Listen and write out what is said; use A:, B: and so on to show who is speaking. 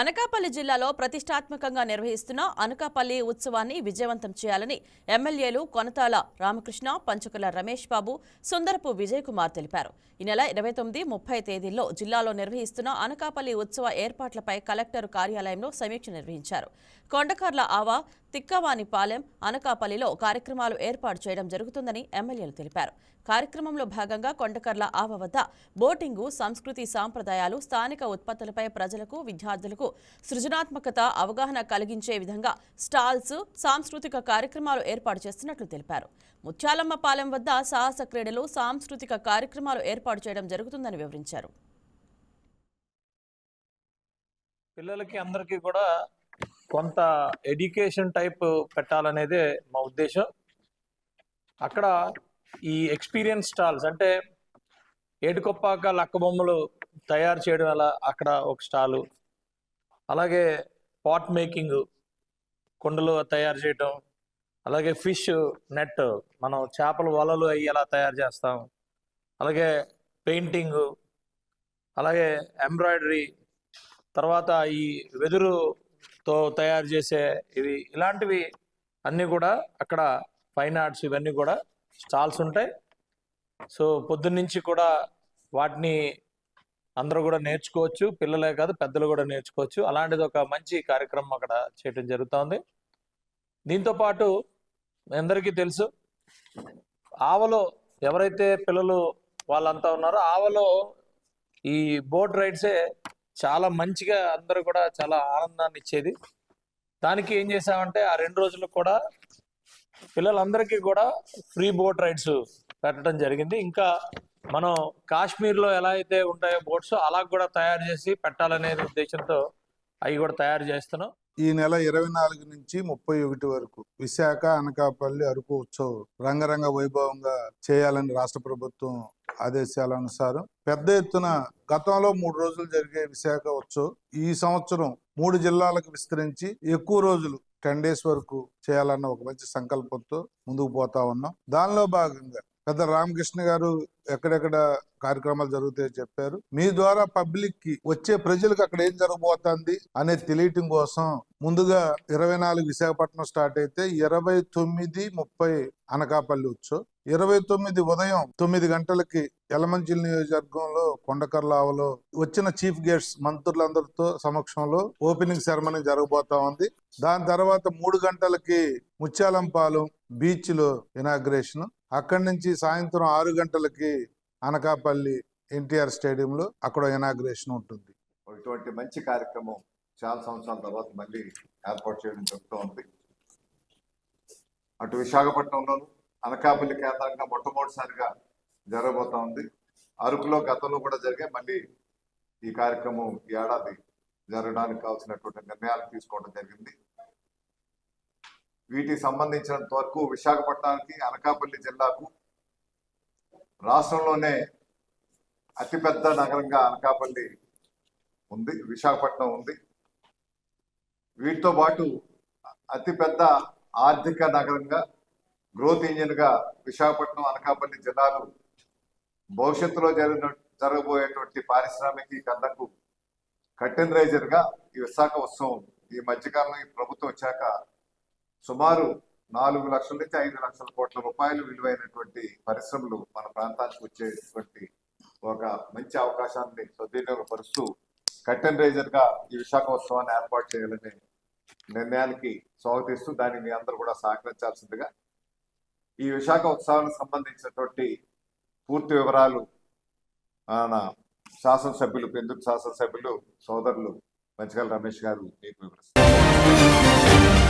A: అనకాపల్లి జిల్లాలో ప్రతిష్టాత్మకంగా నిర్వహిస్తున్న అనకాపల్లి ఉత్సవాన్ని విజయవంతం చేయాలని ఎమ్మెల్యేలు కొనతాల రామకృష్ణ, పంచకుల రమేష్ బాబు, సుందరపు విజయ్ కుమార్ తెలిపారు. ఈ నెల 29, 30 తేదీల్లో జిల్లాలో నిర్వహిస్తున్న అనకాపల్లి ఉత్సవ ఏర్పాట్లపై కలెక్టర్ కార్యాలయంలో సమీక్ష నిర్వహించారు. కొండకర్ల ఆవా, తిక్కవానిపాలెం, అనకాపల్లిలో కార్యక్రమాలు ఏర్పాటు చేయడం జరుగుతుందని ఎమ్మెల్యేలు తెలిపారు. కార్యక్రమంలో భాగంగా కొండకర్ల ఆవ వద్ద బోటింగు, సంస్కృతి సాంప్రదాయాలు, స్థానిక ఉత్పత్తులపై ప్రజలకు, విద్యార్థులకు సృజనాత్మకత, అవగాహన కలిగించే విధంగా స్టాల్స్, సాంస్కృతిక కార్యక్రమాలు ఏర్పాటు చేస్తున్నట్లు తెలిపారు. ముత్యాలమ్మపాలెం వద్ద సాహస క్రీడలు, సాంస్కృతిక కార్యక్రమాలు ఏర్పాటు చేయడం జరుగుతుందని వివరించారు.
B: పిల్లలకి అందరికీ కూడా కొంత ఎడ్యుకేషన్ టైప్ పెట్టాలనేదే మా ఉద్దేశం. అక్కడ ఈ ఎక్స్పీరియన్స్ స్టాల్స్ అంటే ఏడుకొప్పాక లక్క బొమ్మలు తయారు చేయడం వల్ల అక్కడ ఒక స్టాలు, అలాగే పాట్ మేకింగ్, కుండలు తయారు చేయటం, అలాగే ఫిష్ నెట్, మనం చేపల వలలు అవి ఎలా తయారు చేస్తాం, అలాగే పెయింటింగు, అలాగే ఎంబ్రాయిడరీ, తర్వాత ఈ వెదురుతో తయారు చేసే ఇలాంటివి అన్నీ కూడా అక్కడ ఫైన్ ఆర్ట్స్ ఇవన్నీ కూడా స్టాల్స్ ఉంటాయి. సో పొద్దున్నుంచి కూడా వాటిని అందరూ కూడా నేర్చుకోవచ్చు, పిల్లలే కాదు పెద్దలు కూడా నేర్చుకోవచ్చు. అలాంటిది ఒక మంచి కార్యక్రమం అక్కడ చేయడం జరుగుతుంది. దీంతోపాటు అందరికీ తెలుసు, ఆవలో ఎవరైతే పిల్లలు వాళ్ళంతా ఉన్నారో ఆవలో ఈ బోట్ రైడ్సే చాలా మంచిగా అందరూ కూడా చాలా ఆనందాన్ని ఇచ్చేది. దానికి ఏం చేసామంటే ఆ 2 రోజులు కూడా పిల్లలందరికీ కూడా ఫ్రీ బోట్ రైడ్స్ పెట్టడం జరిగింది. ఇంకా మనం కాశ్మీర్లో ఎలా అయితే ఉంటాయో బోట్స్ అలా కూడా తయారు చేసి పెట్టాలనే ఉద్దేశంతో అవి కూడా తయారు చేస్తున్నాం.
C: ఈ నెల 24 నుంచి 31 వరకు విశాఖ, అనకాపల్లి, అరకు ఉత్సవం రంగరంగ వైభవంగా చేయాలని రాష్ట్ర ప్రభుత్వం ఆదేశాల అనుసారం పెద్ద ఎత్తున గతంలో 3 రోజులు జరిగే విశాఖ ఉత్సవం ఈ సంవత్సరం 3 జిల్లాలకు విస్తరించి ఎక్కువ రోజులు 10 days వరకు చేయాలన్న ఒక మంచి సంకల్పంతో ముందుకు పోతా ఉన్నాం. దానిలో భాగంగా పెద్ద రామకృష్ణ గారు ఎక్కడెక్కడ కార్యక్రమాలు జరుగుతాయో చెప్పారు. మీ ద్వారా పబ్లిక్ కి వచ్చే ప్రజలకు అక్కడ ఏం జరగబోతుంది అనేది తెలియటం కోసం ముందుగా 24 విశాఖపట్నం స్టార్ట్ అయితే 29, 30 అనకాపల్లి ఉత్సవం, 29 ఉదయం 9 గంటలకి యలమంచిలి నియోజకవర్గంలో కొండకర్ల ఆవలో వచ్చిన చీఫ్ గెస్ట్స్ మంత్రులందరితో సమక్షంలో ఓపెనింగ్ సెరమనీ జరగబోతా ఉంది. దాని తర్వాత 3 గంటలకి ముత్యాలంపాలెం బీచ్ లో ఇనాగ్రేషన్, అక్కడి నుంచి సాయంత్రం 6 గంటలకి అనకాపల్లి ఎన్టీఆర్ స్టేడియంలో అక్కడ ఇనాగ్రేషన్ ఉంటుంది.
D: ఇటువంటి మంచి కార్యక్రమం చాలా సంవత్సరాల తర్వాత మళ్ళీ ఏర్పాటు చేయడం జరుగుతూ ఉంది. అటు విశాఖపట్నంలోను, అనకాపల్లి కేంద్రంగా మొట్టమొదటిసారిగా జరగబోతా ఉంది. అరకులో గతంలో కూడా జరిగే మళ్ళీ ఈ కార్యక్రమం ఈ ఏడాది జరగడానికి కావాల్సినటువంటి నిర్ణయాలు తీసుకోవడం జరిగింది. వీటికి సంబంధించినంత వరకు విశాఖపట్నానికి, అనకాపల్లి జిల్లాకు రాష్ట్రంలోనే అతిపెద్ద నగరంగా అనకాపల్లి ఉంది, విశాఖపట్నం ఉంది. వీటితో పాటు అతిపెద్ద ఆర్థిక నగరంగా, గ్రోత్ ఇంజిన్గా విశాఖపట్నం, అనకాపల్లి జిల్లాలు భవిష్యత్తులో జరగబోయేటువంటి పారిశ్రామికీకరణకు కర్టెన్ రైజర్గా ఈ విశాఖ ఉత్సవం ఈ మధ్యకాలంలో ఈ ప్రభుత్వం వచ్చాక సుమారు 4 లక్షల నుంచి 5 లక్షల కోట్ల రూపాయలు విలువైనటువంటి పరిశ్రమలు మన ప్రాంతానికి వచ్చేటువంటి ఒక మంచి అవకాశాన్ని సద్వినియోగపరుస్తూ కర్టెన్ రైజర్గా ఈ విశాఖ ఉత్సవాన్ని ఏర్పాటు చేయాలనే నిర్ణయానికి స్వాగతిస్తూ దాన్ని మీ అందరూ కూడా సహకరించాల్సిందిగా, ఈ విశాఖ ఉత్సవానికి సంబంధించినటువంటి పూర్తి వివరాలు శాసనసభ్యులు, పెందుకు శాసనసభ్యులు సోదరులు పంచకల రమేష్ గారు మీకు వివరిస్తారు.